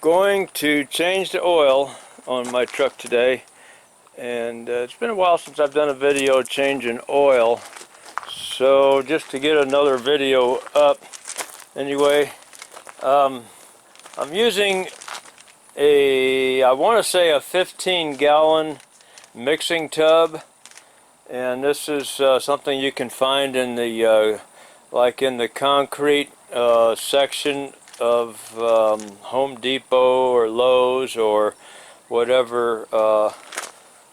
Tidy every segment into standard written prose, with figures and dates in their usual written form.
going to change the oil on my truck today, and it's been a while since I've done a video changing oil, so just to get another video up anyway, I'm using I want to say a 15-gallon mixing tub, and this is something you can find in the like in the concrete section of Home Depot or Lowe's or whatever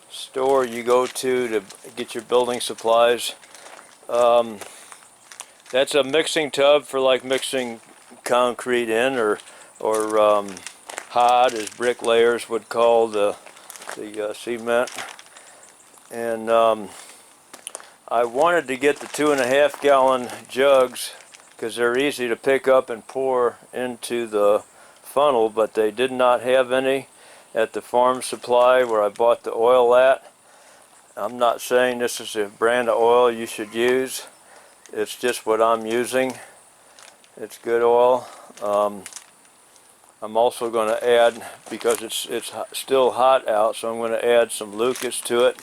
store you go to get your building supplies. That's a mixing tub for like mixing concrete in, or hod, as bricklayers would call the cement. And I wanted to get the 2.5-gallon jugs because they're easy to pick up and pour into the funnel, but they did not have any at the farm supply where I bought the oil at. I'm not saying this is a brand of oil you should use. It's just what I'm using. It's good oil. I'm also going to add, because it's still hot out, so I'm going to add some Lucas to it,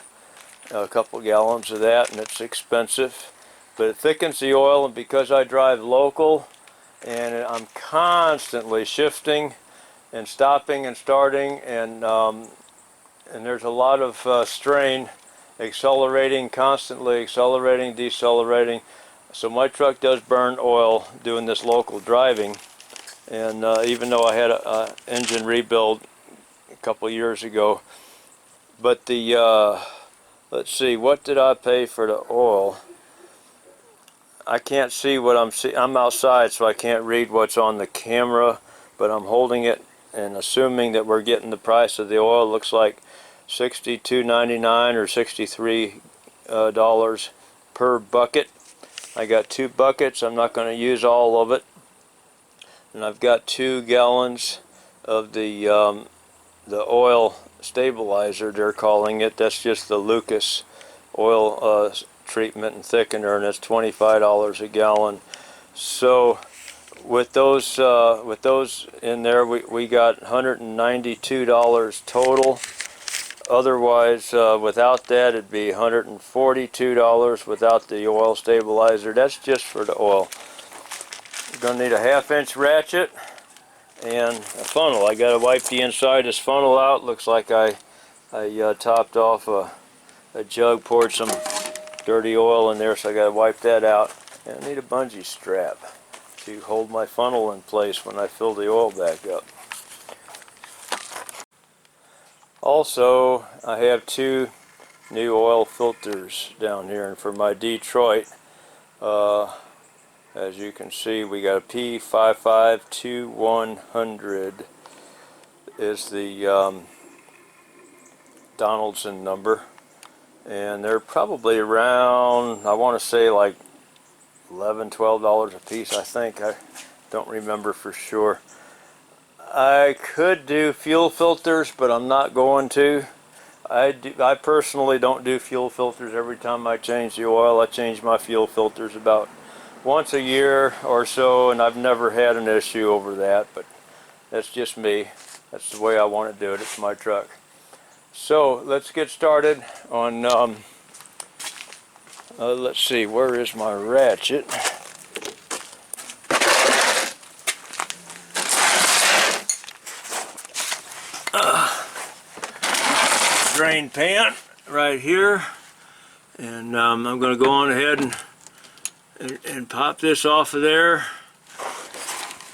a couple gallons of that, and it's expensive, but it thickens the oil. And because I drive local and I'm constantly shifting and stopping and starting, and there's a lot of strain, accelerating, constantly accelerating, decelerating, so my truck does burn oil doing this local driving. And even though I had an engine rebuild a couple years ago, but the let's see, what did I pay for the oil? I can't see what I'm outside, so I can't read what's on the camera, but I'm holding it and assuming that we're getting the price of the oil. Looks like $62.99 or $63 per bucket. I got 2 buckets. I'm not going to use all of it. And I've got 2 gallons of the oil stabilizer, they're calling it. That's just the Lucas oil treatment and thickener, and it's $25 a gallon. So with those in there, we got $192 total. Otherwise, without that, it'd be $142 without the oil stabilizer. That's just for the oil. You're going to need a 1/2-inch ratchet and a funnel. I got to wipe the inside of this funnel out. Looks like I topped off a jug, poured some dirty oil in there, so I got to wipe that out. And I need a bungee strap to hold my funnel in place when I fill the oil back up. Also, I have 2 new oil filters down here, and for my Detroit, as you can see, we got a P552100 is the Donaldson number, and they're probably around, I want to say like $11, $12 a piece, I think. I don't remember for sure. I could do fuel filters, but I'm not going to. I personally don't do fuel filters every time I change the oil. I change my fuel filters about once a year or so, and I've never had an issue over that, but that's just me. That's the way I want to do it. It's my truck. So let's get started on, let's see, where is my ratchet? Drain pan right here, and I'm going to go on ahead and pop this off of there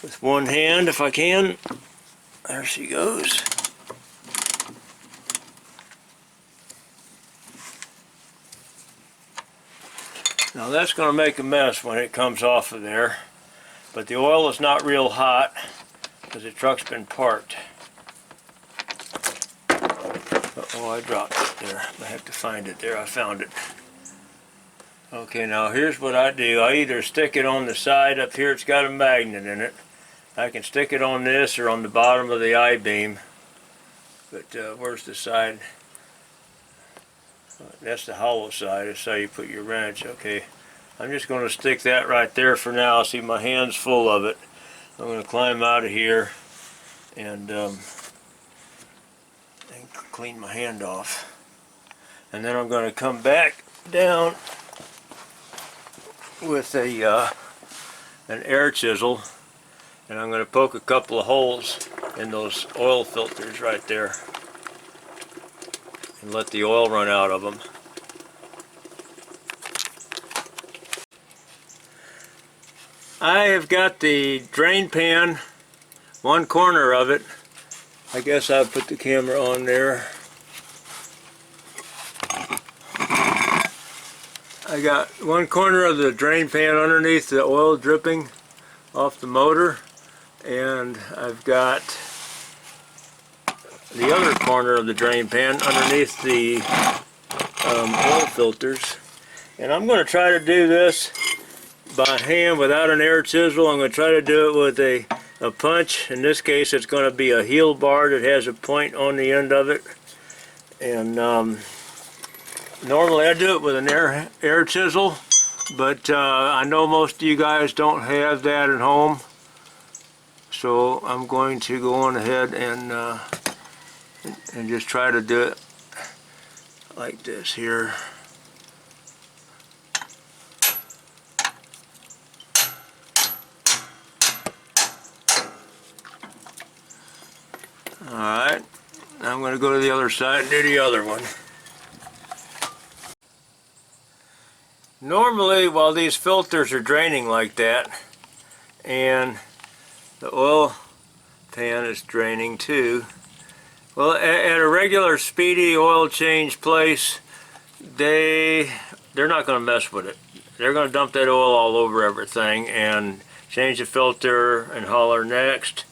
with one hand if I can. There she goes. Now that's going to make a mess when it comes off of there, but the oil is not real hot because the truck's been parked. Uh-oh, I dropped it there. I have to find it there. I found it. Okay, now here's what I do. I either stick it on the side up here, it's got a magnet in it. I can stick it on this or on the bottom of the I-beam. But where's the side? That's the hollow side. That's how you put your wrench. Okay, I'm just going to stick that right there for now. See, my hand's full of it. I'm going to climb out of here and clean my hand off. And then I'm going to come back down with an air chisel, and I'm going to poke a couple of holes in those oil filters right there and let the oil run out of them. I have got the drain pan, one corner of it. I guess I'll put the camera on there. I got one corner of the drain pan underneath the oil dripping off the motor, and I've got the other corner of the drain pan underneath the oil filters. And I'm going to try to do this by hand without an air chisel. I'm going to try to do it with a punch. In this case, it's going to be a heel bar that has a point on the end of it. And normally I do it with an air chisel, but I know most of you guys don't have that at home, so I'm going to go on ahead and just try to do it like this here. Alright, now I'm going to go to the other side and do the other one. Normally, while these filters are draining like that, and the oil pan is draining too, well, at a regular speedy oil change place, they're not going to mess with it. They're going to dump that oil all over everything and change the filter and holler next.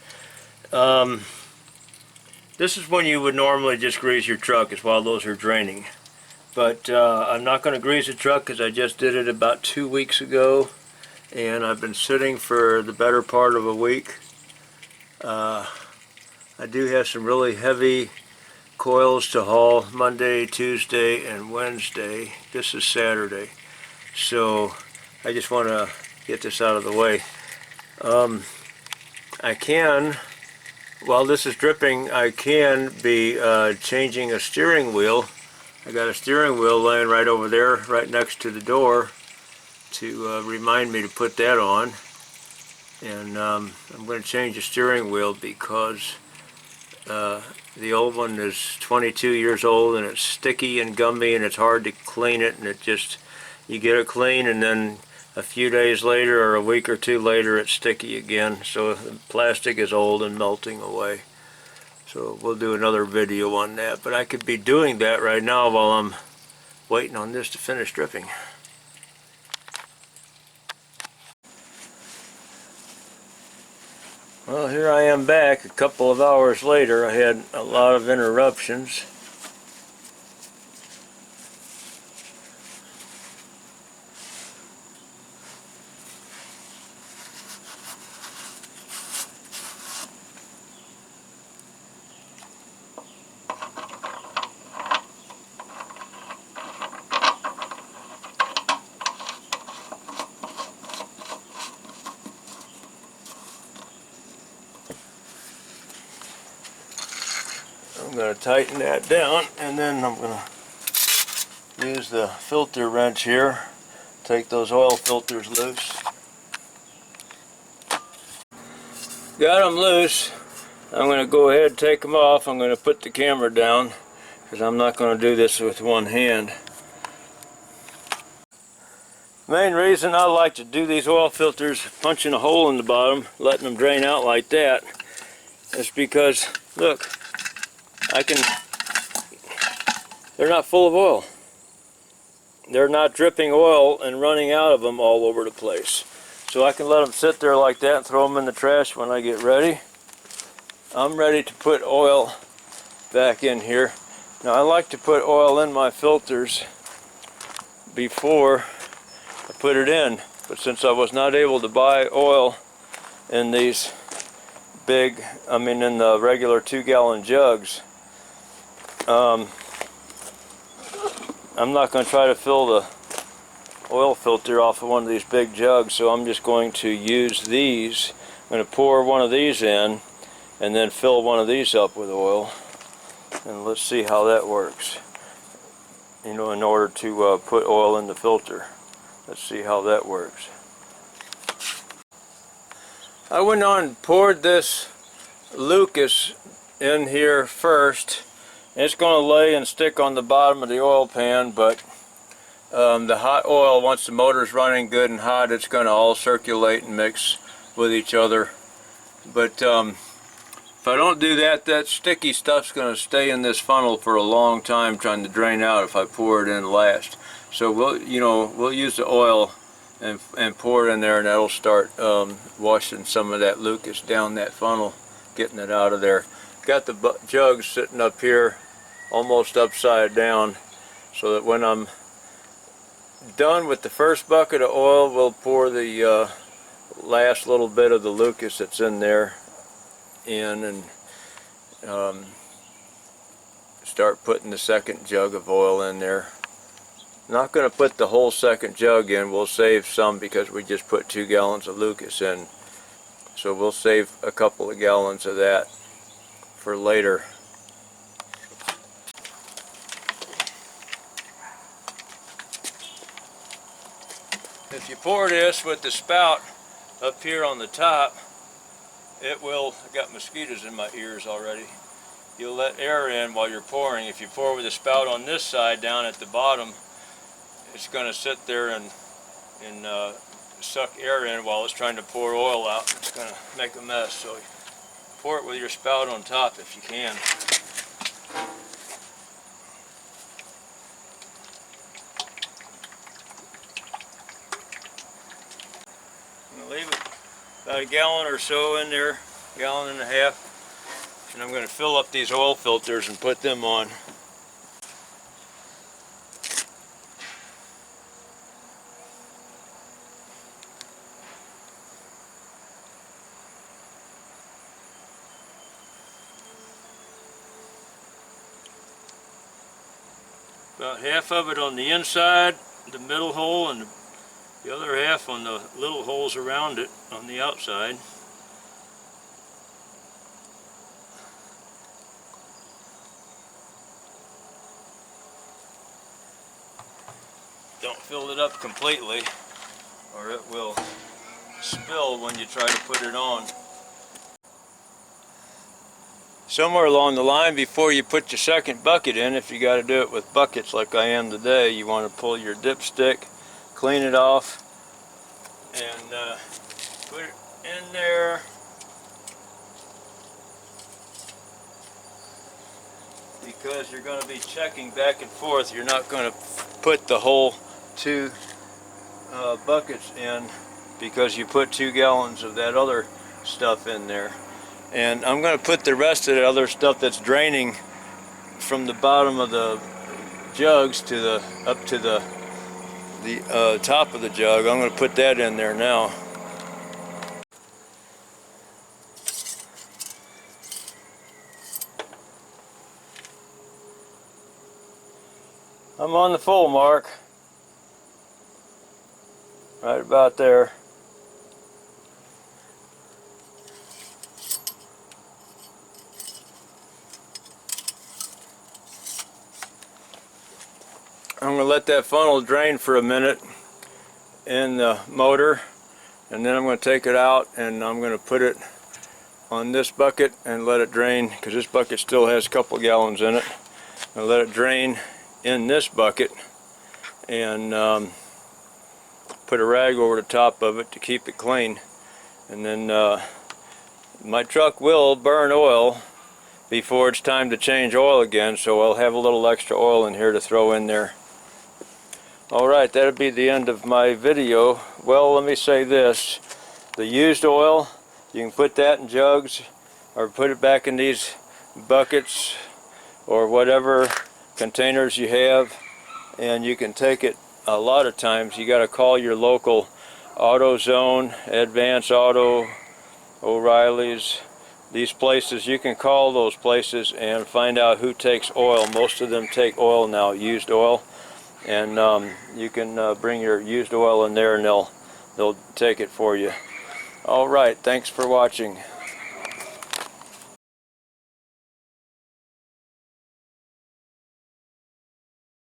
This is when you would normally just grease your truck, is while those are draining. But I'm not going to grease the truck because I just did it about 2 weeks ago, and I've been sitting for the better part of a week. I do have some really heavy coils to haul Monday, Tuesday, and Wednesday. This is Saturday, so I just want to get this out of the way. I can, while this is dripping, I can be changing a steering wheel. I got a steering wheel laying right over there, right next to the door, to remind me to put that on. And I'm going to change the steering wheel because the old one is 22 years old and it's sticky and gummy and it's hard to clean it, and you get it clean and then a few days later or a week or two later it's sticky again. So the plastic is old and melting away. So we'll do another video on that, but I could be doing that right now while I'm waiting on this to finish dripping. Well, here I am back a couple of hours later. I had a lot of interruptions. I'm going to tighten that down, and then I'm going to use the filter wrench here, take those oil filters loose. Got them loose. I'm going to go ahead and take them off. I'm going to put the camera down because I'm not going to do this with one hand. Main reason I like to do these oil filters, punching a hole in the bottom, letting them drain out like that, is because, look, they're not full of oil. They're not dripping oil and running out of them all over the place. So I can let them sit there like that and throw them in the trash when I get ready. I'm ready to put oil back in here. Now I like to put oil in my filters before I put it in, but since I was not able to buy oil in these in the regular 2-gallon jugs, I'm not going to try to fill the oil filter off of one of these big jugs, so I'm just going to use these. I'm going to pour one of these in, and then fill one of these up with oil, and let's see how that works. You know, in order to put oil in the filter. Let's see how that works. I went on and poured this Lucas in here first. It's going to lay and stick on the bottom of the oil pan, but the hot oil, once the motor's running good and hot, it's going to all circulate and mix with each other. But if I don't do that, that sticky stuff's going to stay in this funnel for a long time trying to drain out if I pour it in last. So we'll use the oil and pour it in there, and that'll start washing some of that Lucas down that funnel, getting it out of there. Got the jug sitting up here almost upside down, so that when I'm done with the first bucket of oil, we'll pour the last little bit of the Lucas that's in there in, and start putting the second jug of oil in there. Not going to put the whole second jug in. We'll save some because we just put 2 gallons of Lucas in, so we'll save a couple of gallons of that for later. If you pour this with the spout up here on the top, it will, I got mosquitoes in my ears already. You'll let air in while you're pouring. If you pour with the spout on this side down at the bottom, it's going to sit there and suck air in while it's trying to pour oil out. It's going to make a mess, so pour it with your spout on top if you can. I'm going to leave it about a gallon or so in there, gallon and a half, and I'm going to fill up these oil filters and put them on. About half of it on the inside, the middle hole, and the other half on the little holes around it on the outside. Don't fill it up completely, or it will spill when you try to put it on. Somewhere along the line, before you put your second bucket in, if you got to do it with buckets like I am today, you want to pull your dipstick, clean it off, and put it in there. Because you're going to be checking back and forth, you're not going to put the whole 2 buckets in, because you put 2 gallons of that other stuff in there. And I'm going to put the rest of the other stuff that's draining from the bottom of the jugs to the up to the top of the jug. I'm going to put that in there now. I'm on the full mark, right about there. I'm going to let that funnel drain for a minute in the motor, and then I'm going to take it out and I'm going to put it on this bucket and let it drain, because this bucket still has a couple gallons in it. I'll let it drain in this bucket and put a rag over the top of it to keep it clean. And then my truck will burn oil before it's time to change oil again, so I'll have a little extra oil in here to throw in there. Alright, that'll be the end of my video. Well, let me say this. The used oil, you can put that in jugs or put it back in these buckets or whatever containers you have, and you can take it. A lot of times you got to call your local AutoZone, Advance Auto, O'Reilly's, these places. You can call those places and find out who takes oil. Most of them take oil now, used oil, and you can bring your used oil in there and they'll take it for you. Alright, thanks for watching.